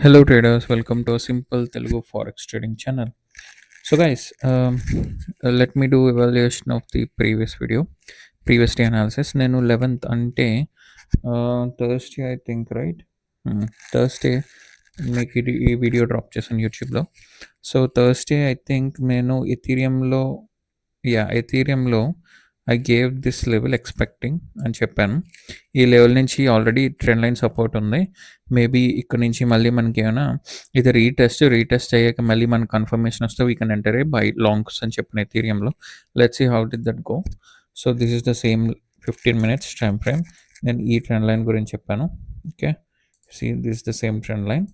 Hello traders, welcome to a simple Telugu forex trading channel. So guys, let me do evaluation of the previous video, previous day analysis. నేను 11th అంటే Thursday I think right, Thursday మీకు ఈ video drop చేశాను యూట్యూబ్లో. So Thursday I think నేను ఎథీరియంలో I gave this level expecting అని చెప్పాను. ఈ లెవెల్ నుంచి ఆల్రెడీ ట్రెండ్ లైన్ సపోర్ట్ ఉంది. మేబీ ఇక్కడ నుంచి మళ్ళీ మనకి ఏమైనా ఇది రీటెస్ట్ అయ్యాక మళ్ళీ మనకు కన్ఫర్మేషన్ వస్తే we can enter a buy longs అని చెప్పిన ఎథీరియంలో. Let's see how did that go. So this is the same 15 minutes time frame. నేను ఈ ట్రెండ్ లైన్ గురించి చెప్పాను. Okay, see this the same trend line.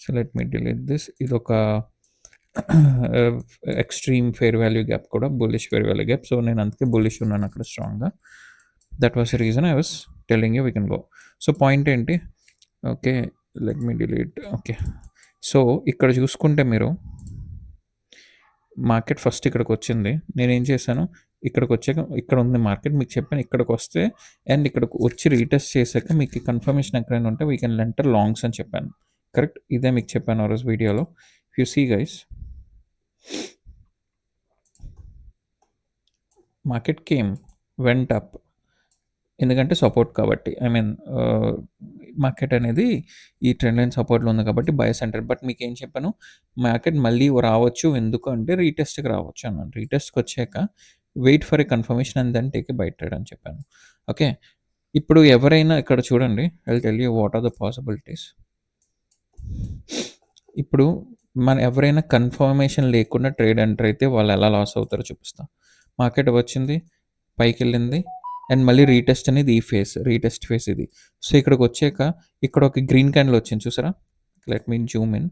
So let me delete this. ఇది ఒక extreme fair value gap, కూడా bullish fair value gap. So నేను అందుకే bullish ఉన్నాను అక్కడ స్ట్రాంగ్గా. That was the reason I was telling you we can go. So point ఏంటి? Okay, let me delete. Okay, so ఇక్కడ చూసుకుంటే మీరు మార్కెట్ ఫస్ట్ ఇక్కడికి వచ్చింది. నేనేం చేశాను, ఇక్కడికి వచ్చాక ఇక్కడ ఉంది మార్కెట్, మీకు చెప్పాను ఇక్కడికి వస్తే అండ్ ఇక్కడికి వచ్చి రీటెస్ట్ చేశాక మీకు కన్ఫర్మేషన్ ఎక్కడైనా ఉంటే వీ కెన్ ఎంటర్ లాంగ్స్ అని చెప్పాను. కరెక్ట్, ఇదే మీకు చెప్పాను ఆ రోజు వీడియోలో. If you see guys, market came went up, ఎందుకంటే సపోర్ట్ కాబట్టి. ఐ మీన్ మార్కెట్ అనేది ఈ ట్రెండ్ లైన్ సపోర్ట్లో ఉంది కాబట్టి బై సెంటర్. బట్ మీకు ఏం చెప్పాను, మార్కెట్ మళ్ళీ రావచ్చు, ఎందుకు అంటే రీటెస్ట్కి రావచ్చు అన్నాను. రీటెస్ట్కి వచ్చాక wait for a confirmation and then take a buy trade అని చెప్పాను. ఓకే, ఇప్పుడు ఎవరైనా ఇక్కడ చూడండి, I tell you what are the possibilities. ఇప్పుడు ఎవరైనా కన్ఫర్మేషన్ లేకుండా ట్రేడ్ ఎంటర్ అయితే వాళ్ళు ఎలా లాస్ అవుతారో చూపిస్తాం. మార్కెట్ వచ్చింది, పైకి వెళ్ళింది అండ్ మళ్ళీ రీటెస్ట్ అనేది ఈ రీటెస్ట్ ఫేస్ ఇది. సో ఇక్కడికి వచ్చాక ఇక్కడ ఒక గ్రీన్ క్యాండిల్ వచ్చింది చూసారా. Let me Zoom in.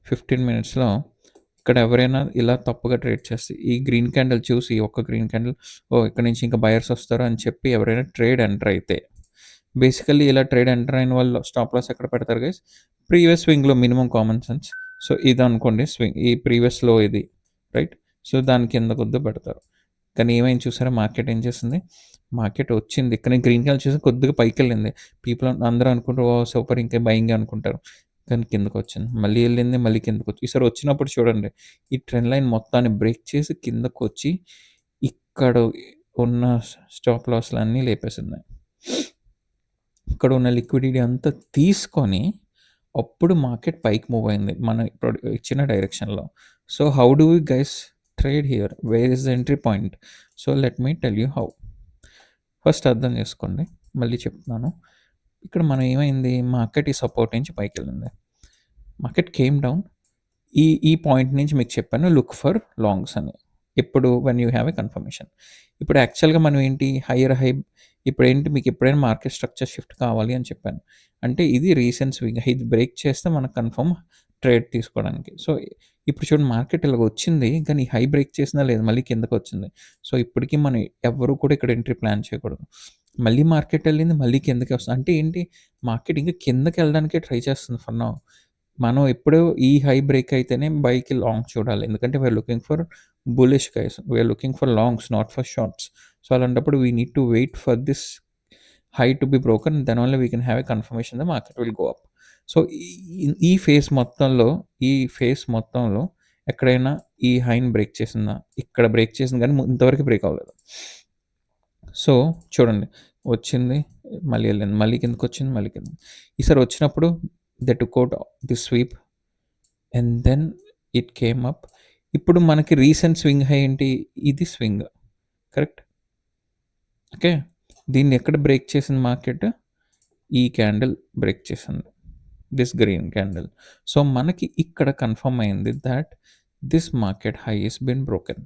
15 minutesలో ఇక్కడ ఎవరైనా ఇలా తప్పుగా ట్రేడ్ చేస్తే ఈ గ్రీన్ క్యాండిల్ చూసి ఒక గ్రీన్ క్యాండిల్, ఇక్కడ నుంచి ఇంకా బయర్స్ వస్తారు అని చెప్పి ఎవరైనా ట్రేడ్ ఎంటర్ అయితే, బేసికల్లీ ఇలా ట్రేడ్ ఎంటర్ అయిన వాళ్ళు స్టాప్ లాస్ ఎక్కడ పెడతారు గైస్? ప్రీవియస్ స్వింగ్లో, మినిమం కామన్ సెన్స్. సో ఇది అనుకోండి స్వింగ్, ఈ ప్రీవియస్లో ఇది రైట్. సో దాని కింద కొద్దిగా పెడతారు. కానీ ఏమైంది చూసారా, మార్కెట్ ఏం చేస్తుంది, మార్కెట్ వచ్చింది ఇక్కడ గ్రీన్ క్యాండిల్ చూసి కొద్దిగా పైకి వెళ్ళింది. పీపుల్ అందరూ అనుకుంటారు ఓ సూపర్ ఇంకా బయింగ్ అనుకుంటారు, కానీ కిందకు వచ్చింది, మళ్ళీ వెళ్ళింది, మళ్ళీ కిందకు వచ్చి ఈసారి వచ్చినప్పుడు చూడండి ఈ ట్రెండ్ లైన్ మొత్తాన్ని బ్రేక్ చేసి కిందకు వచ్చి ఇక్కడ ఉన్న స్టాప్ లాస్లన్నీ లేపేసింది. ఇక్కడ ఉన్న లిక్విడిటీ అంతా తీసుకొని అప్పుడు మార్కెట్ పైకి మూవ్ అయింది మన ఇచ్చిన డైరెక్షన్లో. So how do we guys trade here? Where is the entry point? So let me tell you how. First అర్థం చేసుకోండి, మళ్ళీ చెప్తున్నాను. ఇక్కడ మనం ఏమైంది, మార్కెట్ ఈ సపోర్ట్ నుంచి పైకి వెళ్ళింది, మార్కెట్ కేమ్ డౌన్. ఈ పాయింట్ నుంచి మీకు చెప్పాను లుక్ ఫర్ లాంగ్స్ అని. ఇప్పుడు when you have a confirmation. ఇప్పుడు యాక్చువల్గా మనం ఏంటి, హైయర్ హై. ఇప్పుడు ఏంటి, మీకు ఎప్పుడైనా మార్కెట్ స్ట్రక్చర్ షిఫ్ట్ కావాలి అని చెప్పాను అంటే ఇది రీసెంట్ స్వింగ్, ఇది బ్రేక్ చేస్తే మనకు కన్ఫర్మ్ ట్రేడ్ తీసుకోవడానికి. సో ఇప్పుడు చూడండి మార్కెట్ ఇలాగ వచ్చింది, కానీ హై బ్రేక్ చేసినా లేదు, మళ్ళీ కిందకు వచ్చింది. సో ఇప్పటికీ మనం ఎవరు కూడా ఇక్కడ ఎంట్రీ ప్లాన్ చేయకూడదు. మళ్ళీ మార్కెట్ వెళ్ళింది, మళ్ళీ కిందకి వస్తుంది అంటే ఏంటి, మార్కెట్ ఇంకా కిందకి వెళ్ళడానికే ట్రై చేస్తుంది ఫర్ నౌ. మనం ఎప్పుడూ ఈ హై బ్రేక్ అయితేనే బైకి లాంగ్ చూడాలి, ఎందుకంటే we're looking for bullish guys, we're looking for longs, not for shorts. So అలాంటప్పుడు we need to wait for this high to be broken, then only we can have a confirmation the market will go up. So ఈ phase మొత్తంలో ఎక్కడైనా ఈ హైని break చేసిందా? ఇక్కడ break చేసింది కానీ ఇంతవరకు బ్రేక్ అవ్వలేదు. సో చూడండి వచ్చింది, మళ్ళీ వెళ్ళింది, మళ్ళీ కిందకి వచ్చింది, మళ్ళీ కింద. ఈసారి వచ్చినప్పుడు they took out the sweep and then it came up. ఇప్పుడు మనకి రీసెంట్ స్వింగ్ హై ఏంటి, ఇది స్వింగ్ కరెక్ట్. ఓకే, దీన్ని ఎక్కడ బ్రేక్ చేసింది మార్కెట్, ఈ క్యాండిల్ బ్రేక్ చేసింది, దిస్ గ్రీన్ క్యాండిల్. సో మనకి ఇక్కడ కన్ఫర్మ్ అయింది that this market high is been broken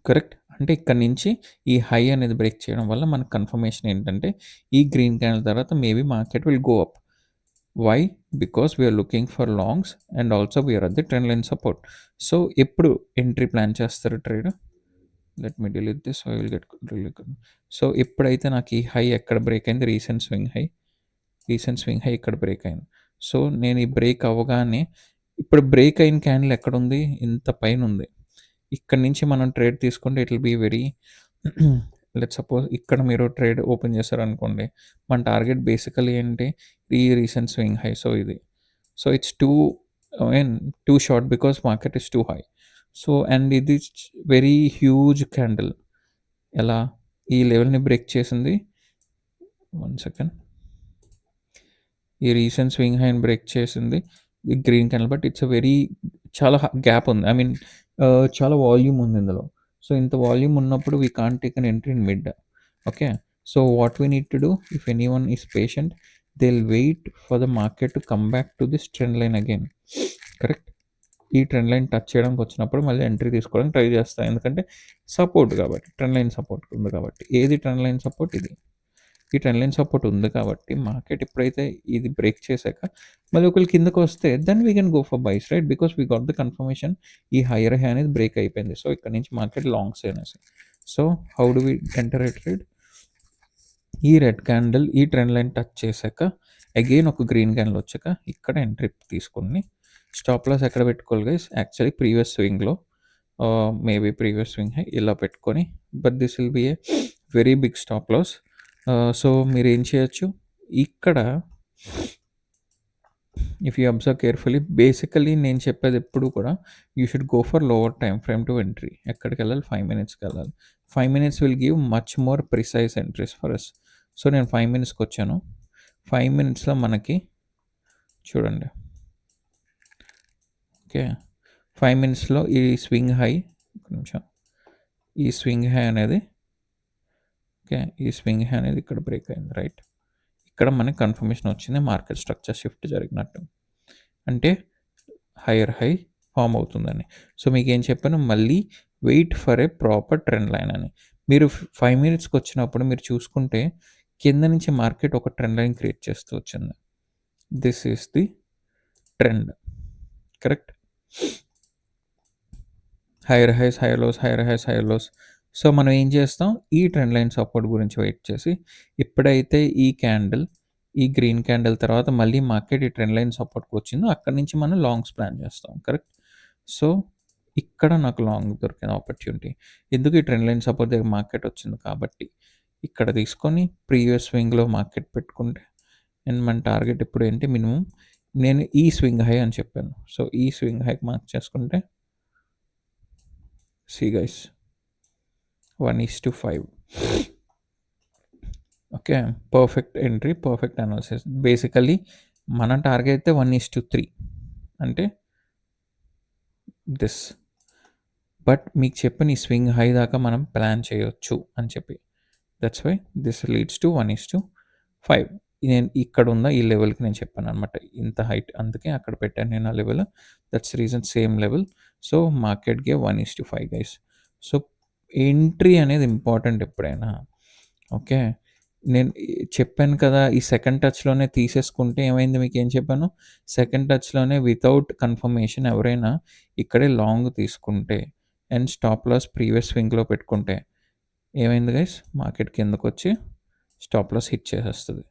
correct. అంటే ఇక్కడ నుంచి ఈ హై అనేది బ్రేక్ చేయడం వల్ల మనకు కన్ఫర్మేషన్ ఏంటంటే ఈ గ్రీన్ క్యాండిల్ తర్వాత maybe market will go up. Why? Because we're looking for longs and also we're at the trend line support. So ఎప్పుడు ఎంట్రీ ప్లాన్ చేస్తారు trade? Let me delete this, I will get release. So ఎప్పుడైతే నాకు ఈ high ఎక్కడ break అయింది, recent swing high ఇక్కడ break అయింది. So నేను ఈ బ్రేక్ అవ్వగానే ఇప్పుడు బ్రేక్ అయిన క్యాండిల్ ఎక్కడుంది, ఇంత పైన ఉంది. ఇక్కడ నుంచి మనం ట్రేడ్ తీసుకుంటే it will be very let suppose ఇక్కడ మీరు ట్రేడ్ ఓపెన్ చేశారనుకోండి, మన టార్గెట్ బేసికలీ ఏంటి, ఈ రీసెంట్ స్వింగ్ హై. సో ఇది, so it's two, I mean two short because market is two high. So and ఇది వెరీ హ్యూజ్ క్యాండిల్. ఎలా ఈ లెవెల్ని బ్రేక్ చేసింది, 1 సెకండ్, ఈ రీసెంట్ స్వింగ్ హైని బ్రేక్ చేసింది ఈ green candle. But it's a very చాలా గ్యాప్ ఉంది, ఐ మీన్ చాలా వాల్యూమ్ ఉంది ఇందులో. సో ఇంత వాల్యూమ్ ఉన్నప్పుడు we can't take an entry in mid. Okay, so what we need to do, if any one is patient, they will wait for the market to come back to this trend line again. Correct, ఈ trend line touch చేయడానికి వచ్చినప్పుడు మళ్ళీ entry తీసుకోవడానికి try చేస్తాను, ఎందుకంటే support కాబట్టి, trend line support ఉంది కాబట్టి. ఏది ట్రెండ్ లైన్ సపోర్ట్? ఇది. ఈ ట్రెండ్ లైన్ సపోర్ట్ ఉంది కాబట్టి మార్కెట్ ఎప్పుడైతే ఇది బ్రేక్ చేశాక మళ్ళీ ఒకవేళ కిందకు వస్తే then we can go for buys, right? Because we got the confirmation ఈ హైయర్ హై అనేది బ్రేక్ అయిపోయింది. సో ఇక్కడ నుంచి మార్కెట్ లాంగ్స్ అనేసి. So how do we enter a trade? ఈ రెడ్ క్యాండిల్ ఈ ట్రెండ్ లైన్ టచ్ చేశాక అగైన్ ఒక గ్రీన్ క్యాండిల్ వచ్చాక ఇక్కడ ఎంట్రీ తీసుకుని స్టాప్ లాస్ ఎక్కడ పెట్టుకోవాలి గైస్? యాక్చువల్లీ ప్రీవియస్ స్వింగ్లో, మేబీ ప్రీవియస్ స్వింగ్ హై ఇలా పెట్టుకొని, but this will be a very big stop loss. So మీరు ఏం చేయొచ్చు ఇక్కడ, if you observe carefully, basically నేను చెప్పేది ఎప్పుడు కూడా you should go for lower time frame to entry. ఎక్కడికి వెళ్ళాలి? 5 మినిట్స్కి వెళ్ళాలి. 5 minutes will give much more precise entries for us. So నేను 5 మినిట్స్కి వచ్చాను. 5 మినిట్స్లో మనకి చూడండి, ఓకే, 5 మినిట్స్లో ఈ స్వింగ్ హై, ఒక నిమిషం, ఈ స్వింగ్ హై అనేది, ఓకే, ఈ స్వింగ్ హై అనేది ఇక్కడ బ్రేక్ అయింది, రైట్? ఇక్కడ మనకి కన్ఫర్మేషన్ వచ్చింది మార్కెట్ స్ట్రక్చర్ షిఫ్ట్ జరిగినట్టు, అంటే హైయర్ హై ఫామ్ అవుతుందని. సో మీకు ఏం చెప్పాను, మళ్ళీ wait for a proper trend line అని. మీరు 5 మినిట్స్కి వచ్చినప్పుడు మీరు చూసుకుంటే కింద నుంచి మార్కెట్ ఒక ట్రెండ్ లైన్ క్రియేట్ చేస్తూ వచ్చింది. This is the trend, correct? Higher highs, higher lows, higher highs, higher lows. So మనం ఏం చేస్తాం, ఈ ట్రెండ్ లైన్ సపోర్ట్ గురించి వెయిట్ చేసి, ఎప్పుడైతే ఈ క్యాండిల్, ఈ గ్రీన్ క్యాండిల్ తర్వాత మళ్ళీ మార్కెట్ ఈ ట్రెండ్ లైన్ సపోర్ట్కి వచ్చిందో అక్కడి నుంచి మనం లాంగ్స్ ప్లాన్ చేస్తాం, కరెక్ట్? సో ఇక్కడ నాకు లాంగ్ దొరికిన ఆపర్చునిటీ. ఎందుకు? ఈ ట్రెండ్ లైన్ సపోర్ట్ దగ్గర మార్కెట్ వచ్చింది కాబట్టి ఇక్కడ తీసుకొని ప్రీవియస్ స్వింగ్లో మార్కెట్ పెట్టుకుంటే, అండ్ మన టార్గెట్ ఇప్పుడు ఏంటి, మినిమం నేను ఈ స్వింగ్ హై అని చెప్పాను. సో ఈ స్వింగ్ హైకి మార్క్ చేసుకుంటే, see guys, 1:5. Okay, perfect entry, perfect analysis. Basically మన టార్గెట్ అయితే 1:3, అంటే దిస్. బట్ మీకు చెప్పిన ఈ స్వింగ్ హై దాకా మనం ప్లాన్ చేయొచ్చు అని చెప్పి, that's why this leads to 1:5. నేను ఇక్కడ ఉన్న ఈ లెవెల్కి నేను చెప్పాను అనమాట, ఇంత హైట్, అందుకే అక్కడ పెట్టాను నేను ఆ level. That's reason, same level. So మార్కెట్కి 1:5 గైస్. సో ఎంట్రీ అనేది ఇంపార్టెంట్ ఎప్పుడైనా. ఓకే, నేను చెప్పాను కదా, ఈ సెకండ్ టచ్లోనే తీసేసుకుంటే ఏమైంది, మీకు ఏం చెప్పాను, సెకండ్ టచ్లోనే వితౌట్ కన్ఫర్మేషన్ ఎవరైనా ఇక్కడే లాంగ్ తీసుకుంటే అండ్ స్టాప్ లాస్ ప్రీవియస్ స్వింగ్లో పెట్టుకుంటే ఏమైంది గైస్, మార్కెట్ కిందకు వచ్చి స్టాప్ లాస్ హిట్ చేసేస్తుంది.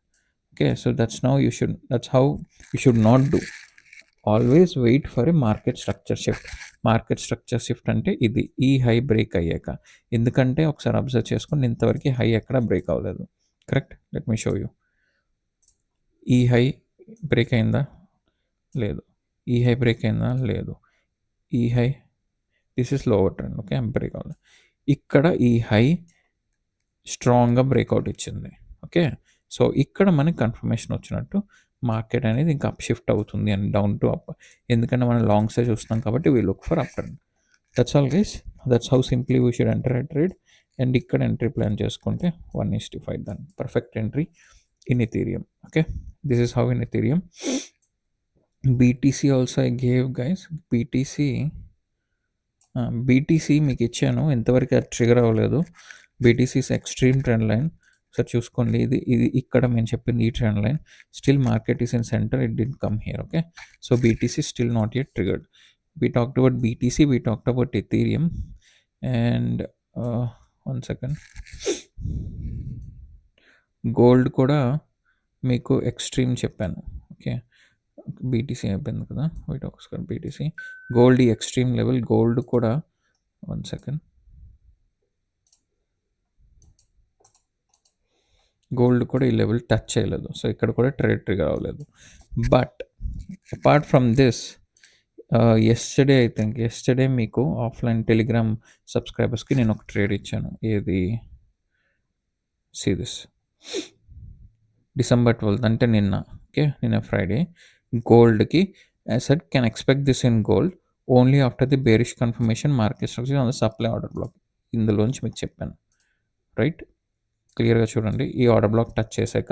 Okay, so that's how you should not do. Always wait for a market structure shift. Market structure shift అంటే ఇది, ఈ హై బ్రేక్ అయ్యాక. ఎందుకంటే ఒకసారి అబ్జర్వ్ చేసుకుని ఇంతవరకు హై ఎక్కడ బ్రేక్ అవ్వలేదు, correct? Let me show you. ఈ హై బ్రేక్ అయిందా? లేదు. ఈ హై బ్రేక్ అయిందా? లేదు. ఈ high, this is lower trend, okay, break అవ్వలేదు. ఇక్కడ ఈ హై స్ట్రాంగ్గా బ్రేక్అవుట్ ఇచ్చింది, ఓకే. సో ఇక్కడ మనకి కన్ఫర్మేషన్ వచ్చినట్టు మార్కెట్ అనేది ఇంకా అప్ షిఫ్ట్ అవుతుంది అని, డౌన్ టు అప్. ఎందుకంటే మనం లాంగ్ సైజ్ చూస్తున్నాం కాబట్టి we look for up trend. That's all guys, that's how simply we should enter a trade. And ఇక్కడ ఎంట్రీ ప్లాన్ చేసుకుంటే 1:5, దాని perfect entry in Ethereum. Okay, this is how in Ethereum. BTC also I gave guys. BTC మీకు ఇచ్చాను, ఎంతవరకు అది trigger అవ్వలేదు. బీటీసీస్ extreme trend line, sir చూసుకోండి. ఇది ఇక్కడ మేము చెప్పింది ఈ trend line. Still market is in centre, it didn't come here, okay. So BTC still not yet triggered. We talked about BTC, we talked about Ethereum, and 1 second, gold కూడా మీకు extreme చెప్పాను, okay. BTC అయిపోయింది కదా, wait ఒకసారి, BTC, gold ఈ extreme level. Gold కూడా 1 second, gold కూడా ఈ లెవెల్ టచ్ చేయలేదు. సో ఇక్కడ కూడా ట్రేడ్ ట్రిగర్ అవ్వలేదు. But apart from this, yesterday మీకు ఆఫ్లైన్ టెలిగ్రామ్ సబ్స్క్రైబర్స్కి నేను ఒక ట్రేడ్ ఇచ్చాను. ఏది, సీ దిస్, December 12th అంటే నిన్న. ఓకే, నిన్న ఫ్రైడే గోల్డ్కి set can expect this in gold only after the bearish confirmation market structure on the supply order block. ఇందులోంచి మీకు చెప్పాను రైట్. క్లియర్గా చూడండి, ఈ ఆర్డర్ బ్లాక్ టచ్ చేశాక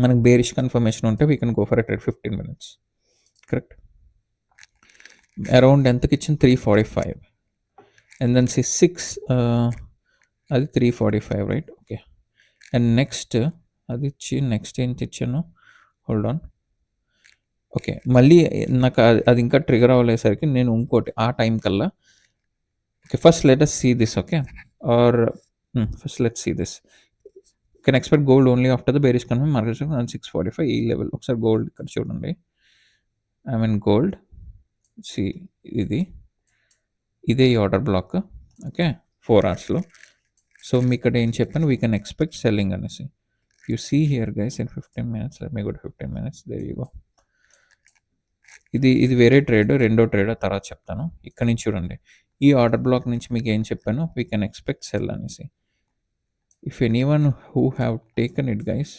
మనకు బేరిష్ కన్ఫర్మేషన్ ఉంటే we can go for at 15 minutes. Correct. Around ఎంతకి ఇచ్చింది, 345. అండ్ దెన్ సి 6, అది 345 రైట్. ఓకే, అండ్ నెక్స్ట్ అది ఇచ్చి నెక్స్ట్ ఏంటి ఇచ్చాను, హోల్డ్ ఆన్. ఓకే, మళ్ళీ నాకు అది ఇంకా ట్రిగర్ అవ్వలేసరికి నేను ఇంకోటి ఆ టైం కల్లా, okay first let us see this, okay, or first let see this. Can expect gold only after the bearish confirm market 645 ఈ లెవెల్. ఒకసారి గోల్డ్ ఇక్కడ చూడండి, ఐ మీన్ గోల్డ్, సి ఇదే ఈ order block. Okay, 4 hours. So మీ ఇక్కడ ఏం చెప్పాను, వీ కెన్ ఎక్స్పెక్ట్ సెల్లింగ్ అనేసి. You see here guys in 15 minutes, let me go 15 minutes, there you go. ఇది వేరే ట్రేడ్, రెండో ట్రేడ్ తర్వాత చెప్తాను. ఇక్కడ నుంచి చూడండి, ఈ ఆర్డర్ బ్లాక్ నుంచి మీకు ఏం చెప్పాను, వీ కెన్ ఎక్స్పెక్ట్ సెల్ అనేసి. If anyone who have taken it guys,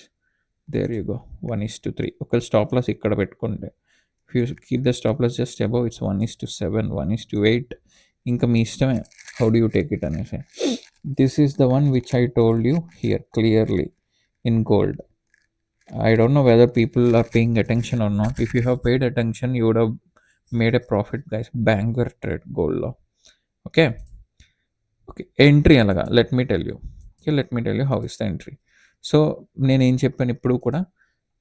there you go, 1:3. ఒకవేళ స్టాప్ లాస్ ఇక్కడ పెట్టుకుంటే, if you keep the stop loss just above, it's 1:7, 1:8. ఇంకా మీ ఇష్టమే, how do you take it అనేసి. This is the one which I told you here clearly in gold. I don't know whether people are paying attention or not. If you have paid attention, you would have made a profit, guys. Banger trade gold lo. Okay. Entry alaga. Let me tell you. Okay, let me tell you how is the entry. So నేను ఏం చెప్పాను ఇప్పుడు కూడా,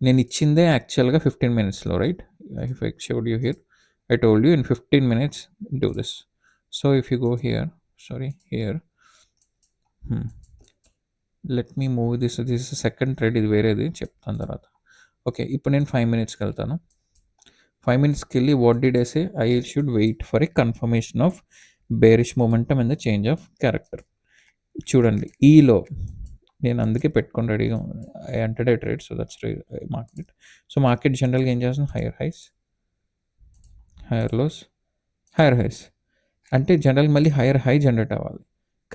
నేను ఇచ్చిందే యాక్చువల్గా 15 minutesలో right. If I showed you here, I told you in 15 minutes do this. So if you go here, here, let me move this is second trade, ఇది వేరేది చెప్తాను తర్వాత. ఓకే, ఇప్పుడు నేను 5 minutesకి వెళ్తాను. 5 minutesకి వెళ్ళి what did I say, I should wait for a confirmation of bearish momentum and the change of character. చూడండి ఈలో నేను అందుకే పెట్టుకొని రెడీగా I entered a trade. So that's market. So market జనరల్గా ఏం చేస్తుంది, higher highs, higher lows, higher highs. అంటే జనరల్ మళ్ళీ హైయర్ హై జనరేట్ అవ్వాలి,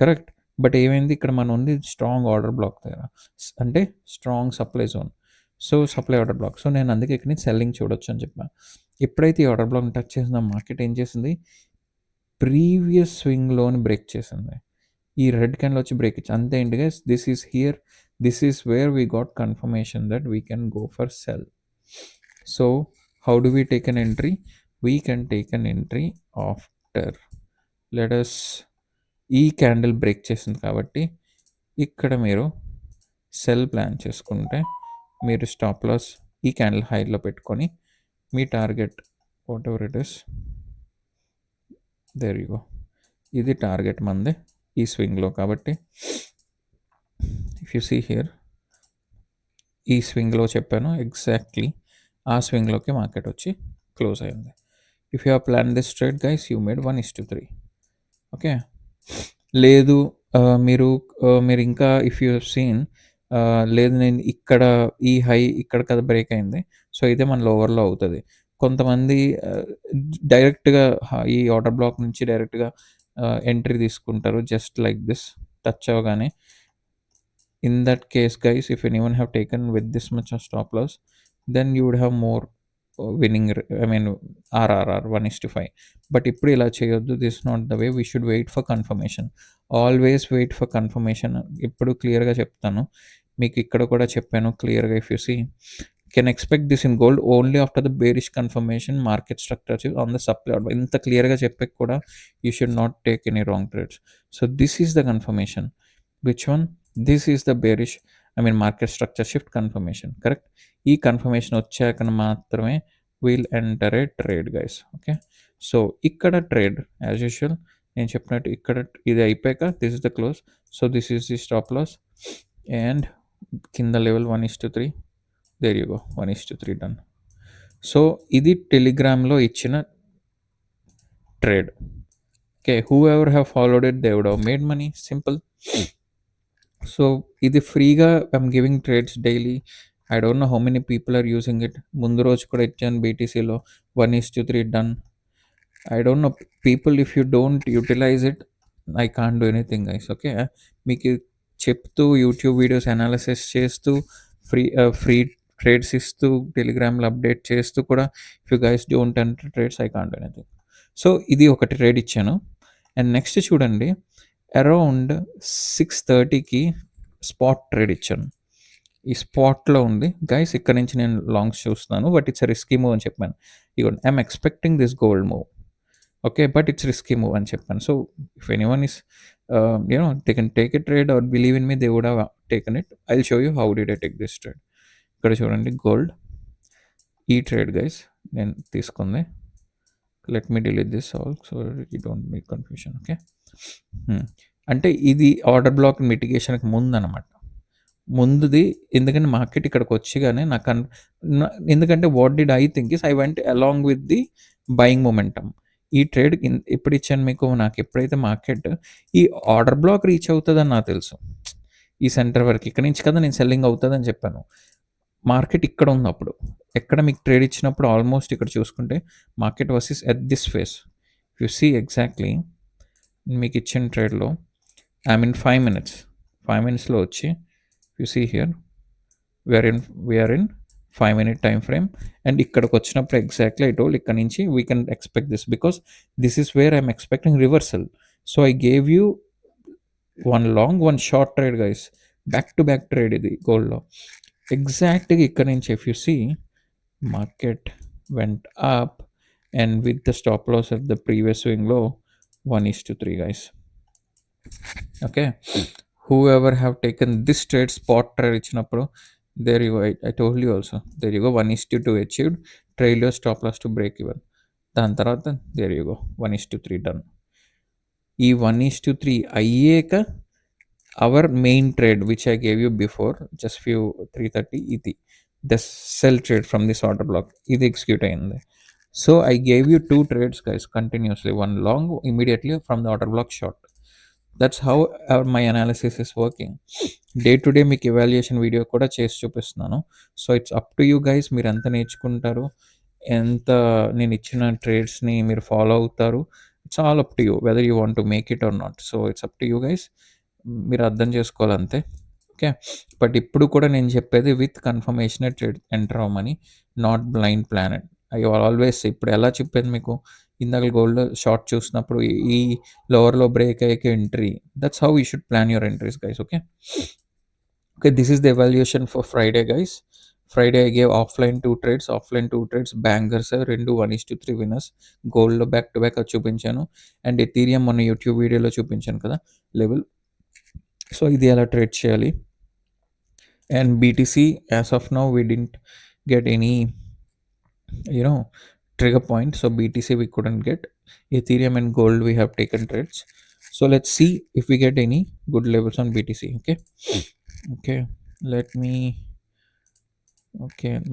కరెక్ట్. బట్ ఏమైంది, ఇక్కడ మనం ఉంది స్ట్రాంగ్ ఆర్డర్ బ్లాక్ దగ్గర, అంటే strong supply zone. So supply order black. So నేను అందుకే ఇక్కడ నుంచి సెల్లింగ్ చూడొచ్చు అని చెప్పాను. ఎప్పుడైతే ఈ ఆర్డర్ బ్లాక్ టచ్ చేసిన మార్కెట్ ఏం చేసింది, ప్రీవియస్ స్వింగ్లోని బ్రేక్ చేసింది. ఈ రెడ్ క్యాండిల్ వచ్చి బ్రేక్ ఇచ్చి అంతే ఏంటి guys, this is here, this is where we got confirmation that we can go for cell. So how do we take an entry, we can take an entry after, let us, ఈ candle break చేసింది కాబట్టి ఇక్కడ మీరు cell plan చేసుకుంటే, మీరు stop loss ఈ candle హైలో పెట్టుకొని మీ target whatever it is, there you go, ఇది టార్గెట్ మందే ఈ స్వింగ్లో. కాబట్టి ఇఫ్ యూ సీ హియర్, ఈ స్వింగ్లో చెప్పాను ఎగ్జాక్ట్లీ, ఆ స్వింగ్లోకి మార్కెట్ వచ్చి క్లోజ్ అయింది. If you have plan this trade guys, you made 1:3. Okay, లేదు మీరు ఇంకా ఇఫ్ యూ సీన్, లేదు నేను ఇక్కడ ఈ హై ఇక్కడ కదా బ్రేక్ అయింది, సో ఇదే మన లోవర్లో అవుతుంది. కొంతమంది డైరెక్ట్గా ఈ ఆర్డర్ బ్లాక్ నుంచి డైరెక్ట్గా ఎంట్రీ తీసుకుంటారు, జస్ట్ లైక్ దిస్, టచ్ అవ్వగానే. In that case guys, if anyone have taken with this much of stop loss, then you would have more winning, I mean RRR 1:5. But ఇప్పుడు ఇలా చేయొద్దు, this not the way, we should wait for confirmation. Always wait for confirmation. ఇప్పుడు క్లియర్గా చెప్తాను మీకు, ఇక్కడ కూడా చెప్పాను క్లియర్గా. If you see, can expect this in gold only after the bearish confirmation market structure on the supply order. ఇంత క్లియర్గా చెప్పాక కూడా you should not take any wrong trades. So this is the confirmation. Which one, this is the bearish, I mean market structure shift confirmation, correct. ఈ confirmation వచ్చాక మాత్రమే we'll enter a trade guys. Okay, so ఇక్కడ trade as usual నేను చెప్పినట్టు, ఇక్కడ ఇది అయిపోయాక this is the close. So this is the stop loss and కింద level 1:3, there you go, 1:3 done. So ఇది టెలిగ్రామ్లో ఇచ్చిన ట్రేడ్. Okay, who ever have followed it, they would have made money, simple. So ఇది ఫ్రీగా I'm giving trades daily. I don't know how many people are using it. ముందు రోజు కూడా ఇచ్చాను బీటీసీలో 1:3 done. I don't know people, if you don't utilize it, I can't do anything guys. Okay, మీకు చెప్తూ YouTube videos analysis చేస్తూ free trades ఇస్తూ టెలిగ్రామ్లో అప్డేట్ చేస్తూ కూడా if you guys don't enter trades, I can't do anything. So ఇది ఒక trade ఇచ్చాను. అండ్ నెక్స్ట్ చూడండి, అరౌండ్ 6:30కి స్పాట్ ట్రేడ్ ఇచ్చాను. ఈ స్పాట్లో ఉంది గైస్. ఇక్కడ నుంచి నేను లాంగ్స్ చూస్తున్నాను, బట్ ఇట్స్ రిస్కీ మూవ్ అని చెప్పాను. ఇగో I'm expecting this gold move. Okay, but it's risky move అని చెప్పాను. So if anyone is they can take a trade or believe in me, they would have taken it. I will show you how did I take this trade. ఇక్కడ చూడండి gold, ఈ trade guys నేను తీసుకుంది. Let me delete this all so you don't make confusion. Okay, అంటే ఇది order black మిటిగేషన్కి ముందు అనమాట. ముందుది ఎందుకంటే మార్కెట్ ఇక్కడికి వచ్చి నాకు ఎందుకంటే what did I think is I went along with the buying momentum. ఈ ట్రేడ్ ఎప్పుడు ఇచ్చాను మీకు, నాకు ఎప్పుడైతే మార్కెట్ ఈ ఆర్డర్ బ్లాక్ రీచ్ అవుతుందని నాకు తెలుసు, ఈ సెంటర్ వరకు ఇక్కడ నుంచి కదా నేను సెల్లింగ్ అవుతుందని చెప్పాను. మార్కెట్ ఇక్కడ ఉన్నప్పుడు ఎక్కడ మీకు ట్రేడ్ ఇచ్చినప్పుడు ఆల్మోస్ట్ ఇక్కడ చూసుకుంటే market versus at this phase you see exactly మీకు ఇచ్చిన ట్రేడ్లో ఐ మీన్ 5 minutesలో వచ్చి you see here we're in 5-minute time frame. And ఇక్కడికి వచ్చినప్పుడు ఎగ్జాక్ట్లీ ఐ టోల్డ్ ఇక్కడ నుంచి we can expect this because this is where I'm expecting reversal. So I gave you 1 long 1 short trade guys, back to back trade ఇది గోల్డ్లో. ఎగ్జాక్ట్గా ఇక్కడ నుంచి if you see market vent up and with the stop loss of the previous స్వింగ్లో 1:3 guys. Okay, who ever have taken this trade spot trade ఇచ్చినప్పుడు there you I told you also there you go 1:2 achieved, trail your stop loss to break even. దాని తర్వాత there you go 1:3 done. ఈ 1:3 అయ్యాక our main trade which I gave you before just 3:30 ఇది the cell trade from this order black ఇది execute అయింది. So I gave you 2 trades guys continuously, 1 long immediately from the order block short. That's how my analysis is working. Day to day మీకు evaluation video కూడా చేసి చూపిస్తున్నాను. So it's up to you guys, మీరు ఎంత నేర్చుకుంటారు, ఎంత నేను ఇచ్చిన ట్రేడ్స్ని మీరు ఫాలో అవుతారు. It's all up to you whether you want to make it or not. So it's up to you guys, మీరు అర్థం చేసుకోవాలంతే. ఓకే, బట్ ఇప్పుడు కూడా నేను చెప్పేది విత్ కన్ఫర్మేషన్ ట్రేడ్ ఎంటర్ అవ్వమని, not blind planet. I always ఇప్పుడు ఎలా చెప్పేది మీకు, ఇందాక గోల్డ్ షార్ట్ చూసినప్పుడు ఈ లోవర్లో బ్రేక్ అయ్యాక entry, that's how you should plan your entries guys. Okay, this is the evaluation for Friday guys. Friday I gave offline 2 trades bangers, 2 1:3 winners. గోల్డ్లో బ్యాక్ టు బ్యాక్ అది చూపించాను. అండ్ ఎథీరియం మొన్న YouTube వీడియోలో చూపించాను కదా level. So ఇది ఎలా trade చేయాలి. And BTC as of now we didn't get any trigger point, so BTC we couldn't get. Ethereum and gold we have taken trades. So let's see if we get any good levels on BTC. Okay, let me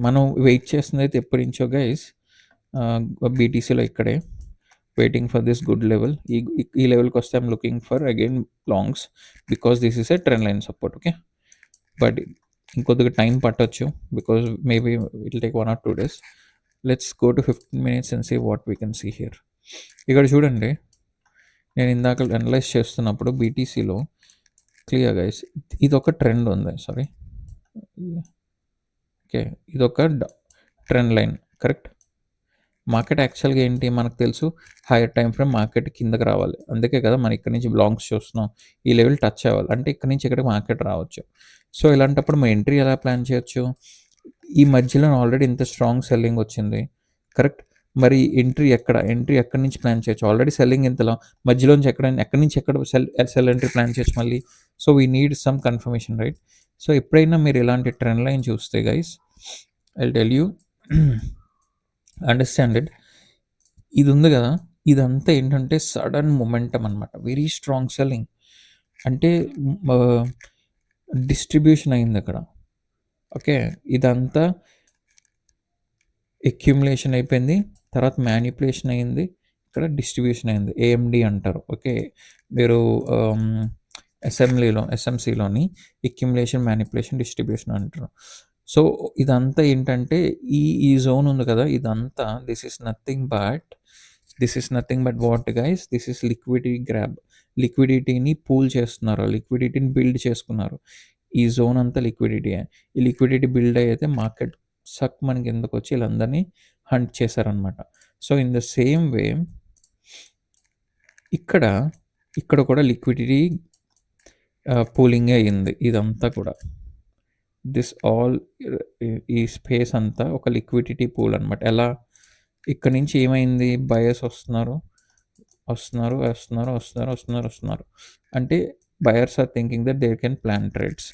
మనం wait చేస్తుంది అయితే ఎప్పటి నుంచో guys బీటీసీలో ఇక్కడే waiting for this good level. ఈ లెవెల్కి వస్తే I'm looking for again longs because this is a trend line support. Okay, but ఇంకొద్దిగా టైం పట్టొచ్చు because maybe it will take 1 or 2 days. Let's go to 15 minutes and see what we can see here. ఇక్కడ చూడండి, నేను ఇందాక analyze చేస్తున్నప్పుడు బీటీసీలో clear guys ఇదొక trend ఉంది. సారీ, ఓకే, ఇదొక ట్రెండ్ లైన్ కరెక్ట్. మార్కెట్ యాక్చువల్గా ఏంటి మనకు తెలుసు, హైయర్ టైం ఫ్రేమ్ మార్కెట్ కిందకి రావాలి. అందుకే కదా మనం ఇక్కడ నుంచి లాంగ్స్ చూస్తున్నాం. ఈ లెవెల్ టచ్ అవ్వాలి అంటే ఇక్కడ నుంచి ఇక్కడికి మార్కెట్ రావచ్చు. సో ఇలాంటప్పుడు మన ఎంట్రీ ఎలా ప్లాన్ చేయొచ్చు. ఈ మధ్యలో ఆల్రెడీ ఇంత స్ట్రాంగ్ సెల్లింగ్ వచ్చింది కరెక్ట్. మరి ఎంట్రీ ఎక్కడి నుంచి ప్లాన్ చేయొచ్చు. ఆల్రెడీ సెల్లింగ్ ఇంతలో మధ్యలోంచి ఎక్కడి నుంచి ఎక్కడ సెల్ ఎంట్రీ ప్లాన్ చేయొచ్చు మళ్ళీ. So we need some confirmation right. So ఎప్పుడైనా మీరు ఇలాంటి ట్రెండ్ లైన్ చూస్తే guys I will tell you, understand it. ఇది ఉంది కదా, ఇదంతా ఏంటంటే సడన్ మొమెంటం అనమాట, వెరీ స్ట్రాంగ్ సెల్లింగ్. అంటే డిస్ట్రిబ్యూషన్ అయింది అక్కడ. ఓకే, ఇదంతా ఎక్యుములేషన్ అయిపోయింది, తర్వాత మ్యానిపులేషన్ అయింది, ఇక్కడ డిస్ట్రిబ్యూషన్ అయింది. ఏఎండి అంటారు. ఓకే, మీరు ఎస్ఎంసీలోని ఎక్యుములేషన్, మ్యానిపులేషన్, డిస్ట్రిబ్యూషన్ అంటారు. సో, ఇదంతా ఏంటంటే ఈ జోన్ ఉంది కదా! ఇదంతా this is nothing but what guys? This is liquidity grab. లిక్విడిటీని పూల్ చేస్తున్నారు. లిక్విడిటీని బిల్డ్ చేసుకున్నారు. ఈ జోన్ అంతా లిక్విడిటీయే. ఈ లిక్విడిటీ బిల్డ్ అయితే మార్కెట్ సక్‌మని కిందకొచ్చి ఈళ్ళందరిని హంట్ చేశారనమాట. So, in the same way ఇక్కడ, ఇక్కడ కూడా లిక్విడిటీ పూలింగే అయింది ఇదంతా కూడా. దిస్ ఆల్ ఈ స్పేస్ అంతా ఒక లిక్విడిటీ పూల్ అనమాట. ఎలా? ఇక్కడి నుంచి ఏమైంది? బయర్స్ వస్తున్నారు. అంటే buyers are thinking that they can plan trades.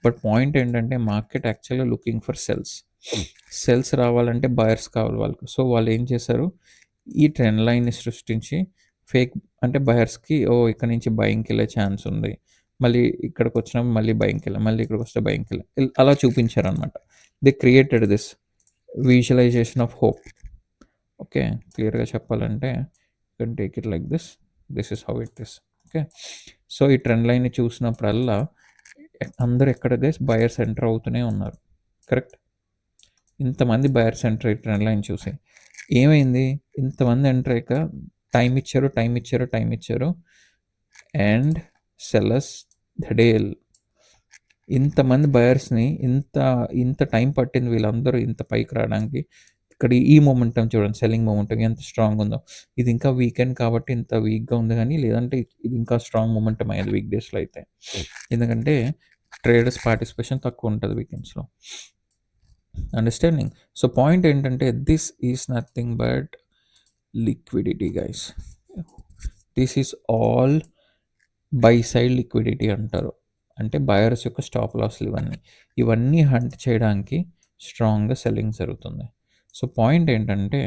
But point ఏంటంటే మార్కెట్ యాక్చువల్‌గా లుకింగ్ ఫర్ సెల్స్. సెల్స్ రావాలంటే బయర్స్ కావాలి వాళ్ళకి. సో, వాళ్ళేం చేశారు? ఈ ట్రెండ్ లైన్‌ని సృష్టించి ఫేక్ అంటే బయర్స్‌కి ఇక్కడ నుంచి బయింగ్‌కెళ్ళే ఛాన్స్ ఉంది. మళ్ళీ ఇక్కడికొచ్చినప్పుడు మళ్ళీ బయింగ్‌కెళ్ళాం. మళ్ళీ ఇక్కడికొస్తే బయింగ్‌కెళ్ళాం. అలా చూపించారనమాట. They created this visualization of hope. Okay. క్లియర్‌గా చెప్పాలంటే you can take it like this. This is how it is. Okay. So, ఈ ట్రెండ్ లైన్‌ని చూసినప్పుడల్లా అందరూ ఎక్కడ గైస్? బయర్స్ ఎంటర్ అవుతూనే ఉన్నారు. కరెక్ట్? ఇంతమంది బయర్స్ ఎంటర్ అయ్యి ట్రెండ్ లైన్ చూసి. ఏమైంది? ఇంతమంది ఎంటర్ అయ్యాక టైమ్ ఇచ్చారు. అండ్ సెల్లర్స్ ధడేల్. ఇంతమంది బయర్స్‌ని ఇంత టైం పట్టింది వీళ్ళందరూ ఇంత పైకి రావడానికి. ఇక్కడ ఈ మొమెంటమ్ చూడండి. సెల్లింగ్ మొమెంటమ్ ఎంత స్ట్రాంగ్ ఉందో. ఇది ఇంకా వీకెండ్ కాబట్టి ఇంత వీక్‌గా ఉంది గానీ, లేదంటే ఇది ఇంకా స్ట్రాంగ్ మొమెంటమ్ అయ్యేది వీక్ డేస్‌లో అయితే. ఎందుకంటే ట్రేడర్స్ పార్టిసిపేషన్ తక్కువ ఉంటది వీకెండ్స్‌లో. అండర్‌స్టాండింగ్? సో, పాయింట్ ఏంటంటే this is nothing but liquidity guys. This is all by side liquidity అంటారు. అంటే బయర్స్ యొక్క స్టాప్ లాస్‌లు ఇవన్నీ. ఇవన్నీ హంట్ చేయడానికి స్ట్రాంగ్‌గా సెల్లింగ్ జరుగుతుంది. సో, పాయింట్ ఏంటంటే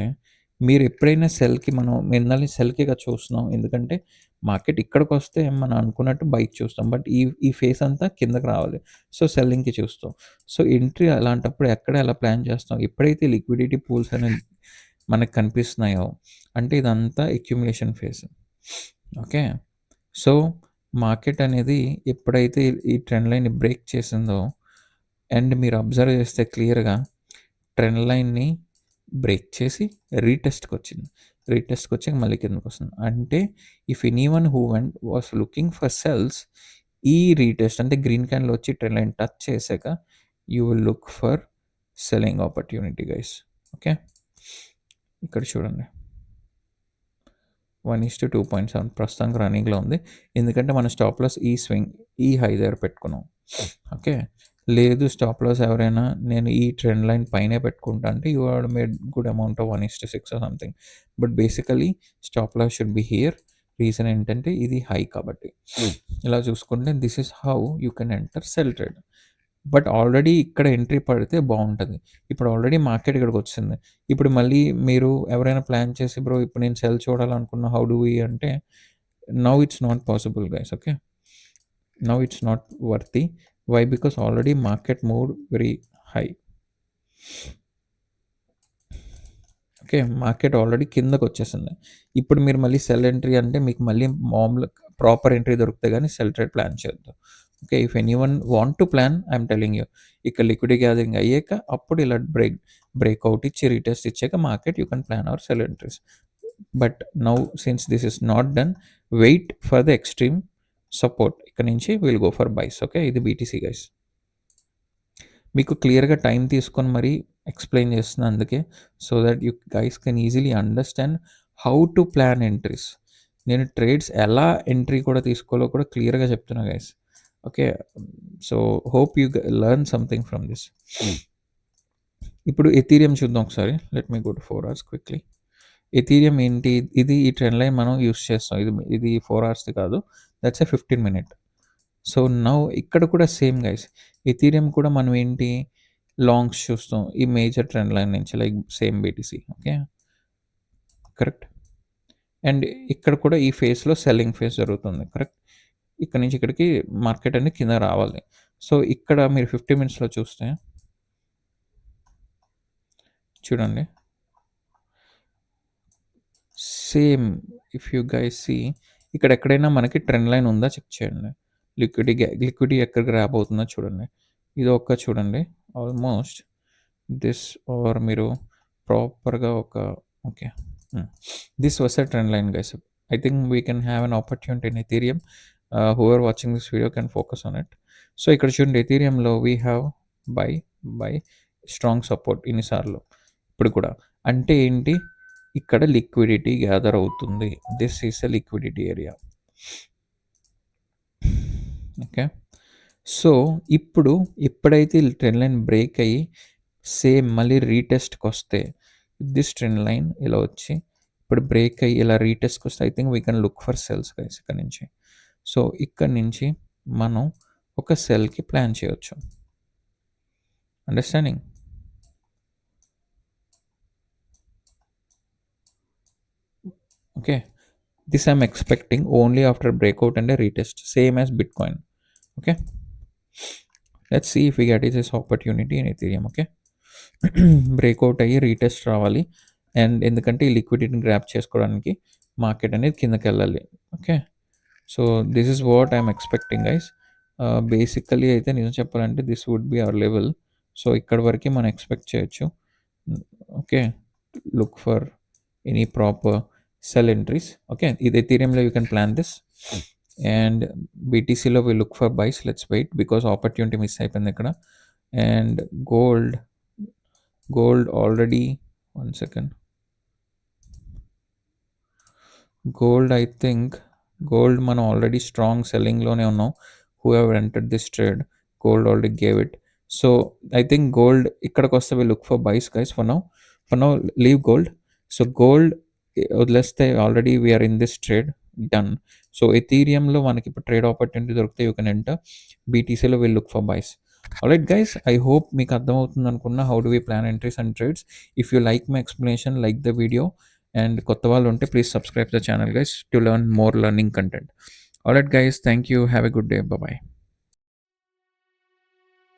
మీరు ఎప్పుడైనా మనం మిమ్మల్ని సెల్‌కిగా చూస్తున్నాం. ఎందుకంటే మార్కెట్ ఇక్కడికొస్తే మనం అనుకున్నట్టు బైకి చూస్తాం. బట్ ఈ ఫేస్ అంతా కిందకి రావాలి. సో, సెల్లింగ్‌కి చూస్తాం. సో, ఎంట్రీ అలాంటప్పుడు ఎక్కడ ఎలా ప్లాన్ చేస్తాం? ఎప్పుడైతే లిక్విడిటీ పూల్స్ అనేవి మనకు కనిపిస్తున్నాయో అంటే ఇదంతా accumulation phase. Okay. So, market అనేది ఎప్పుడైతే ఈ ట్రెండ్ లైన్‌ని బ్రేక్ చేసిందో అండ్ మీరు అబ్జర్వ్ చేస్తే క్లియర్‌గా ట్రెండ్ లైన్‌ని బ్రేక్ చేసి రీటెస్ట్‌కొచ్చింది. రీటెస్ట్‌కొచ్చాక మళ్ళీ కిందకొస్తుంది. అంటే if anyone who was looking for cells ఈ రీటెస్ట్ అంటే గ్రీన్ క్యాండిల్ వచ్చి ట్రెండ్ లైన్ టచ్ చేసాక you will look for selling opportunity guys. Okay. ఇక్కడ చూడండి. 1:2.7 ప్రస్తుతానికి రన్నింగ్‌లో ఉంది. ఎందుకంటే మన స్టాప్ లాస్ ఈ హై దగ్గర పెట్టుకున్నాం. ఓకే. లేదు స్టాప్ లాస్ ఎవరైనా నేను ఈ ట్రెండ్ లైన్ పైనే పెట్టుకుంటా అంటే you have made good amount of 1:6 or something. But basically stop loss should be here. Reason ఏంటంటే ఇది హై కాబట్టి. ఇలా చూసుకుంటే this is how you can enter sell trade. But already ఇక్కడ ఎంట్రీ పడితే బావుంటది. ఇప్పుడు ఆల్రెడీ మార్కెట్ ఇక్కడికొచ్చింది. ఇప్పుడు మళ్ళీ మీరు ఎవరైనా ప్లాన్ చేసి బ్రో ఇప్పుడు నేను సెల్ చూడాలనుకున్నా హౌ డు వి అంటే now it's not possible guys. Okay. Now it's not worthy. Why? Because already market moved very high. Okay. Market already కిందకొచ్చేసింది. ఇప్పుడు మీరు మళ్ళీ సెల్ ఎంట్రీ అంటే మీకు మళ్ళీ మామూలు ప్రాపర్ ఎంట్రీ దొరికితే గానీ సెల్ ట్రేడ్ ప్లాన్ చేయొద్దు. Okay. If anyone want to plan I'm telling you. ఇక్కడ లిక్విడిటీ గ్యాదరింగ్ అయ్యాక అప్పుడు ఇలా బ్రేక్‌ఔట్ ఇచ్చి రీటెస్ట్ ఇచ్చాక market you can plan our sell entries. But now since this is not done wait for the extreme support. ఇక్కడ నుంచి will go for buys. Okay. ఇది BTC guys. మీకు క్లియర్‌గా టైం తీసుకొని మరీ ఎక్స్‌ప్లెయిన్ చేస్తున్నా అందుకే. So that you guys can easily understand how to plan entries. నేను ట్రేడ్స్ ఎలా ఎంట్రీ కూడా తీసుకోవాలో కూడా క్లియర్‌గా చెప్తున్నా guys. Okay. So hope you learn something from this. ఇప్పుడు ఎథీరియం చూద్దాం ఒకసారి. Let me go to 4 hours quickly. Ethereum ఏంటి? ఇది ఈ ట్రెండ్ లైన్ మనం యూజ్ చేస్తాం. ఇది 4 అవర్స్‌ది కాదు. That's a 15 minute. So now ఇక్కడ కూడా సేమ్ గైస్. ఎథీరియం కూడా మనం ఏంటి లాంగ్స్ చూస్తాం. ఈ మేజర్ ట్రెండ్ లైన్ నుంచి like same BTC. Okay. Correct. And ఇక్కడ కూడా ఈ ఫేజ్‌లో సెల్లింగ్ ఫేజ్ జరుగుతుంది. కరెక్ట్. ఇక్కడ నుంచి ఇక్కడికి మార్కెట్ అనేది కింద రావాలి. సో ఇక్కడ మీరు 50 మినిట్స్‌లో చూస్తే చూడండి. Same if you guys see ఇక్కడ ఎక్కడైనా మనకి ట్రెండ్ లైన్ ఉందా చెక్ చేయండి. లిక్విడిటీ ఎక్కడ గ్రాబ్ అవుతుందో చూడండి. ఇది చూడండి. ఆల్మోస్ట్ దిస్ ఆర్ మీరు ప్రాపర్గా ఒక okay this was a trend line guys. I think we can have an opportunity in Ethereum. Who are watching this video can focus on it. So ఇక్కడ చూడండి ఎథీరియంలో we have buy buy strong support ఇన్నిసార్లు ఇప్పుడు కూడా. అంటే ఏంటి, ఇక్కడ liquidity gather అవుతుంది. This is a liquidity area. Okay, so ఇప్పుడు ఎప్పుడైతే ట్రెండ్ లైన్ బ్రేక్ అయ్యి సేమ్ మళ్ళీ రీటెస్ట్కి వస్తే దిస్ ట్రెండ్ లైన్ ఇలా వచ్చి ఇప్పుడు బ్రేక్ అయ్యి ఇలా రీటెస్ట్కి వస్తే I think we can look for cells guys ఇక్కడ నుంచి. సో ఇక్కడ నుంచి మనం ఒక సెల్కి ప్లాన్ చేయొచ్చు. Understanding? Okay, this I'm expecting only after breakout and a retest, same as Bitcoin. Okay, let's see if we get this opportunity in Ethereum. Okay, breakout అయ్యి retest రావాలి, and ఎందుకంటే ఈ లిక్విడిటీని గ్రాప్ చేసుకోవడానికి మార్కెట్ అనేది కిందకి వెళ్ళాలి. Okay, so this is what I'm expecting guys. Basically అయితే నిజం చెప్పాలంటే this would be our level. So ఇక్కడ వరకు మనం ఎక్స్పెక్ట్ చేయొచ్చు. Okay, look for any proper sell entries. Okay, ఇది ఎథీరియంలో you can plan this, and బీటీసీలో we look for buys. Let's wait because opportunity miss అయిపోయింది ఇక్కడ. And gold already 1 second. Gold I think gold మనం already strong సెల్లింగ్లోనే ఉన్నాం. Who have entered this trade, gold already gave it. So I think gold ఇక్కడికి వస్తే we look for buys guys. For now leave gold. So gold వదిలేస్తే already we're in this trade done. So ఎథీరియంలో మనకి ఇప్పుడు trade opportunity దొరికితే you can enter. బీటీసీలో will look for buys. Alright guys, I hope మీకు అర్థమవుతుంది అనుకున్నా how do we plan entries and trades. If you like my explanation, like the video, and కొత్త వాళ్ళు ఉంటే please subscribe the channel guys to learn more learning content. Alright guys, thank you, have a good day, bye.